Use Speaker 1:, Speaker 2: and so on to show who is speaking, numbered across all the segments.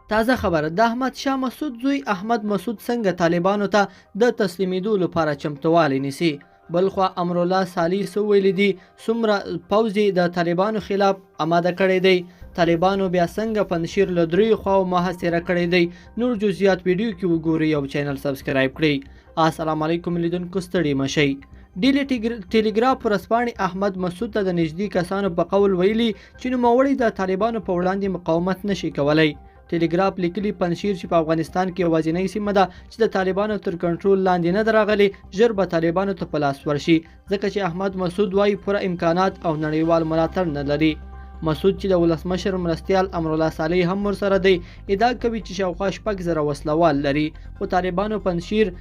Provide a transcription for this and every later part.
Speaker 1: تازه خبره د احمد شاه مسعود زوی احمد مسعود څنګه طالبانو ته د تسلیمیدو لپاره چمتوالی نیسي. بلخوا امرالله صالح سو ویلي دي څومره پوځ د طالبانو خلاف اماده کړی دی. طالبانو بیا څنګه پنجشیر له دریو خواو محاصره کړی دی. نور جزئیات ویډیو کې وګورئ او چینل سبسکرایب کړئ. السلام علیکم لیدونکو، ستړي مشئ. ډیلی ټیلیګراف ورځپاڼې احمد مسعود ته د نږدې کسانو په قول ویلي چې نوموړی د طالبانو په وړاندې مقاومت نشي کولی. ټیلیګراف لیکلي پنجشیر چې په افغانستان کې یوازینۍ سیمه ده چې د طالبانو تر کنټرول لاندې نه ده راغلې، ژر به طالبانو ته په لاس ورشي، ځکه چې احمد مسعود وایي پوره امکانات او نړیوال ملاتړ نه لري. مسعود چې د ولسمشر مرستیال امرالله صالح هم ورسره دی، ادعا کوي چې شاوخوا 6,000 وسلوال لري، خو طالبانو پنجشیر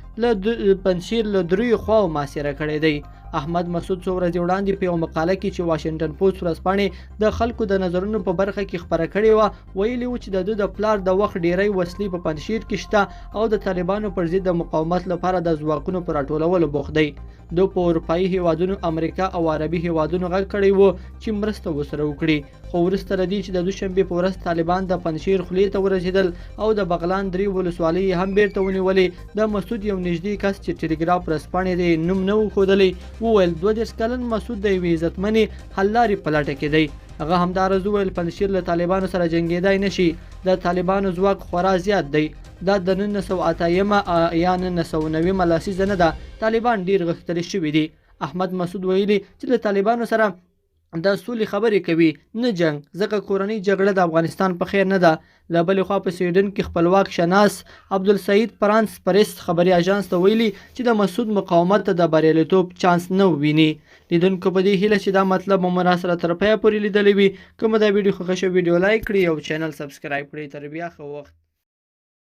Speaker 1: له دریو خواو محاصره کړی دی. احمد مسعود څو ورځې وړاندې په یو مقاله کې چې واشنګټن پوسټ ورځپاڼې د خلکو د نظرونو په برخه کې خپره کړې وه، ویلي و چې د ده د پلار د وخت ډیری وسلې په پنجشیر کې شته او د طالبانو پر ضد د مقاومت لپاره د ځواکونو په راټولولو بوخت دی. دوی په اروپایي هیوادونو، امریکا او عربي هیوادونو غږ کړی و چې مرسته ورسره وکړي، خو وروسته له دې چې د دوشنبې په ورځ طالبان د پنجشیر خولې ته ورسېدل او د بغلان 3 ولسوالۍ هم بیرته ونیولې، د مسعود یو نږدې کس چې ټیلیګراف ورځپاڼې د نوم نه و ښودلی وویل 32 کلن مسعود د یوې عزتمنې حل لارې په لټه کې دی. هغه همداراز وویل پنجشیر له طالبانو سره جنګېدای نشي، د طالبانو ځواک خورا زیات دی، دا د 1980 یا 1990 لسیزه نه ده، طالبان ډیر غښتلي شوي دي. احمد مسعود ویلي چې له طالبانو سره د سولې خبرې کوي نه جنگ، ځکه کورنۍ جګړه د افغانستان په خیر نه ده. له بلې خوا په سویډن کې خپلواک شناس عبدالسعید فرانس پریس خبري اژانس ته ویلي چې د مسعود مقاومت ته د بریالیتوب چانس نه ویني. لیدونکو په دې هیله چې دا مطلب مو راسره تر پایه پورې لیدلی وي. که مو دا ویډیو خوښه شوه ویډیو لایک کړئ او چینل سبسکرایب کړئ. تر بیا ښه وخت.